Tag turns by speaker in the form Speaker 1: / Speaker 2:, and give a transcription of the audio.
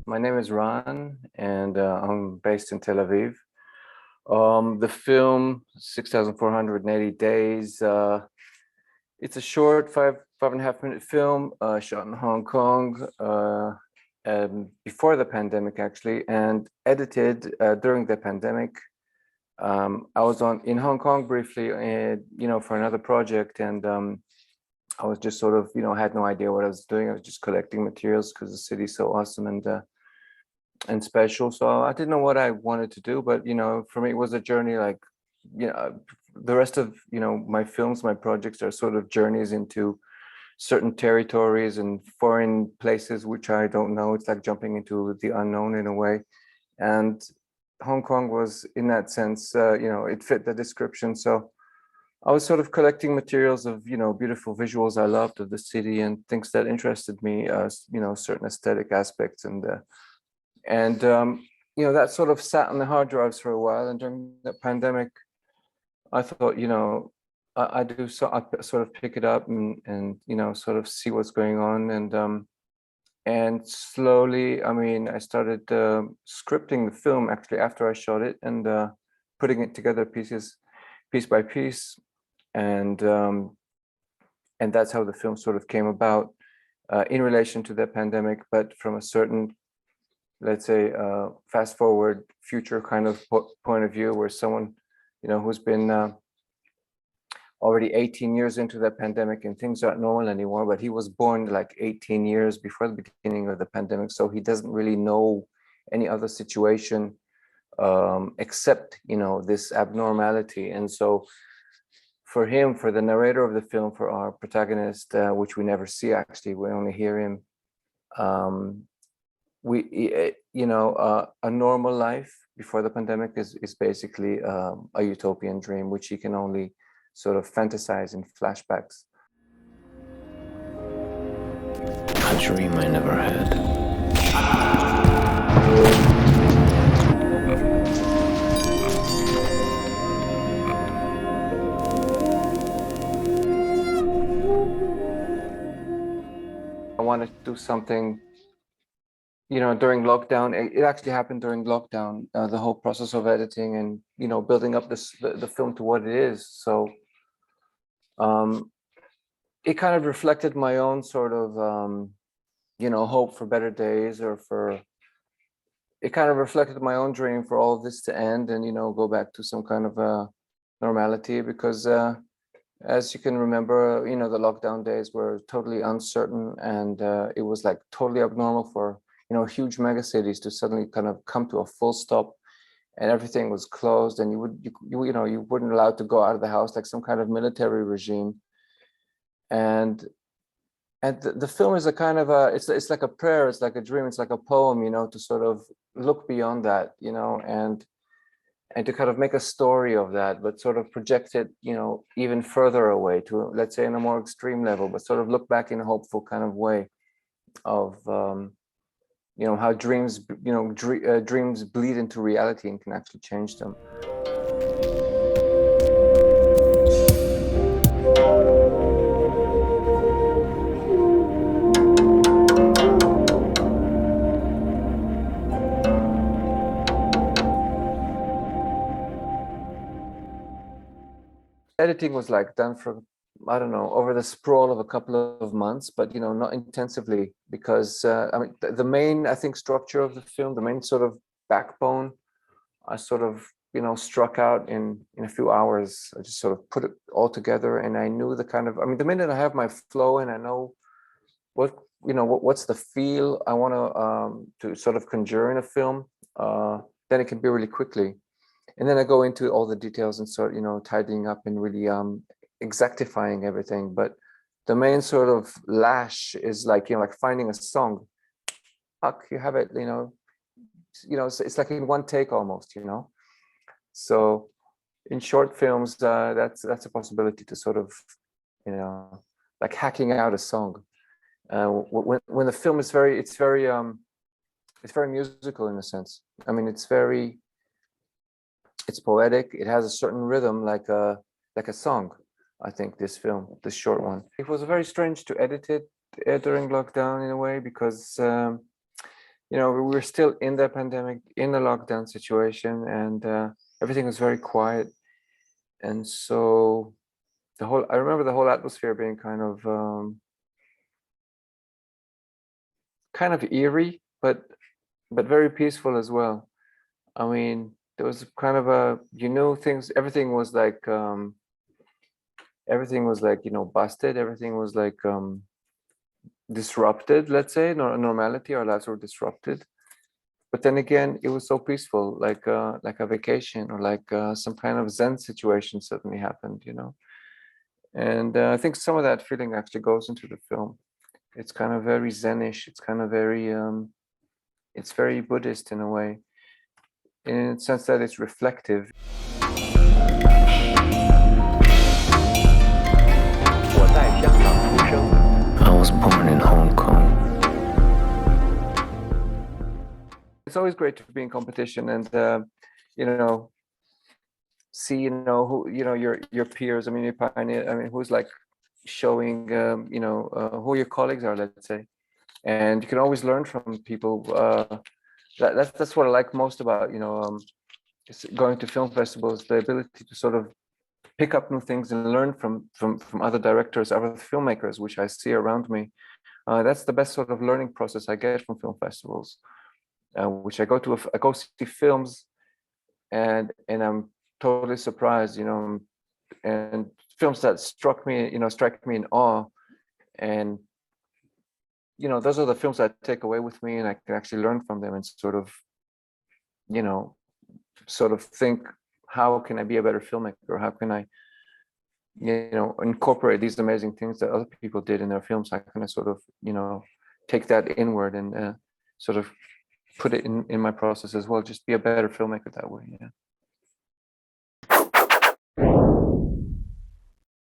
Speaker 1: My name is Ran, and I'm based in Tel Aviv. The film 6,480 Days. It's a short five and a half minute film shot in Hong Kong before the pandemic, actually, and edited during the pandemic. I was in Hong Kong briefly, for another project, and I was just sort of, had no idea what I was doing. I was just collecting materials because the city's so awesome and special. So I didn't know what I wanted to do, but for me, it was a journey. Like, the rest of my films, my projects are sort of journeys into certain territories and foreign places which I don't know. It's like jumping into the unknown in a way, and Hong Kong was, in that sense, it fit the description. So I was sort of collecting materials of, beautiful visuals I loved of the city and things that interested me, certain aesthetic aspects. And that sort of sat on the hard drives for a while. And during the pandemic, I thought, I do, so I sort of pick it up and sort of see what's going on. And slowly, I started scripting the film actually after I shot it, and putting it together piece by piece. And that's how the film sort of came about, in relation to the pandemic, but from a certain, let's say, fast forward future kind of point of view, where someone, who's been already 18 years into the pandemic, and things aren't normal anymore, but he was born like 18 years before the beginning of the pandemic, so he doesn't really know any other situation except this abnormality. And so for him, for the narrator of the film, for our protagonist, which we never see, actually, we only hear him, a normal life before the pandemic is basically a utopian dream, which he can only sort of fantasize in flashbacks.
Speaker 2: A dream I never had.
Speaker 1: I wanted to do something, during lockdown. It actually happened during lockdown, the whole process of editing and, building up the film to what it is. So it kind of reflected my own sort of, hope for better days, it kind of reflected my own dream for all of this to end and, go back to some kind of normality, because as you can remember, the lockdown days were totally uncertain, and it was like totally abnormal for, huge megacities to suddenly kind of come to a full stop, and everything was closed, and you weren't allowed to go out of the house, like some kind of military regime. And the film is a kind of it's like a prayer, it's like a dream, it's like a poem, to sort of look beyond that, and to kind of make a story of that, but sort of project it, even further away to, let's say, in a more extreme level, but sort of look back in a hopeful kind of way of, how dreams, dreams bleed into reality and can actually change them. Editing was like done for, I don't know, over the sprawl of a couple of months, but not intensively, because the main, I think, structure of the film, the main sort of backbone, I sort of struck out in a few hours. I just sort of put it all together, and I knew the kind of, the minute I have my flow and I know what's the feel I want to sort of conjure in a film, then it can be really quickly. And then I go into all the details and sort tidying up and really exactifying everything. But the main sort of lash is like, like finding a song. Fuck, you have it, it's like in one take almost, So in short films, that's a possibility to sort of, like hacking out a song. When the film is it's very musical in a sense. It's poetic. It has a certain rhythm, like a song. I think this short one. It was very strange to edit it during lockdown in a way, because we were still in the pandemic, in the lockdown situation, and everything was very quiet. And so I remember the whole atmosphere being kind of eerie, but very peaceful as well. I mean, there was kind of things, everything was like, busted. Everything was like disrupted, let's say. Normality, our lives were disrupted. But then again, it was so peaceful, like a vacation, or like some kind of Zen situation suddenly happened. And I think some of that feeling actually goes into the film. It's kind of very Zenish. It's kind of it's very Buddhist in a way, in the sense that it's reflective.
Speaker 2: I was born in Hong Kong.
Speaker 1: It's always great to be in competition and see who your peers. I mean, who's like showing who your colleagues are, let's say, and you can always learn from people. That's what I like most about going to film festivals, the ability to sort of pick up new things and learn from other directors, other filmmakers, which I see around me. That's the best sort of learning process I get from film festivals, which I go see films, and I'm totally surprised, and films that strike me in awe, and those are the films I take away with me, and I can actually learn from them and you know, sort of think, how can I be a better filmmaker? How can I, incorporate these amazing things that other people did in their films? How can I sort of, take that inward and sort of put it in my process as well? Just be a better filmmaker that way. Yeah.